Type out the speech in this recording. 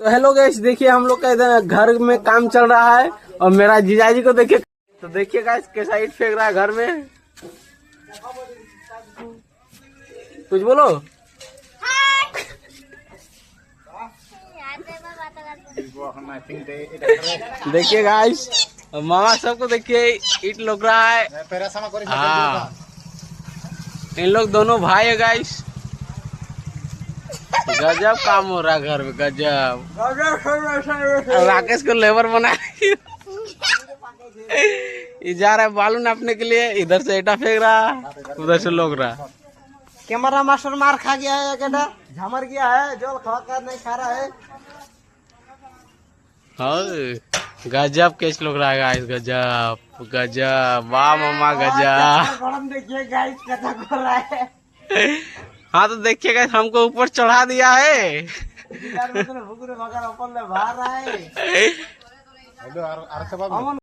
तो hello guys, देखिए हम लोग का इधर घर में काम चल रहा है और मेरा जीजाजी को देखिए। तो देखिए गाइस कैसा ईंट फेंक रहा है घर में। कुछ बोलो। देखिए गाइस मामा सबको देखिए ईंट लोग रहा है। हाँ, इन लोग दोनों भाई है गाइस। गजब काम हो रहा है घर में, गजब। राकेश को लेबर बना ये जा रहा है बालू नापने के लिए। इधर से ईटा फेंक रहा, उधर से लोग रहा। कैमरा मास्टर मार खा गया है, कहता झमर गया है, जो खा कर नहीं खा रहा है। हाँ, गजब केस लोग रहा है गाइस, गजब गजब। वाह मामा गजब। देखिए गाइस कैसा कर रहा है। हाँ तो देखिए गाइस हमको ऊपर चढ़ा दिया है। भूख ऊपर ले बाहर रहा है।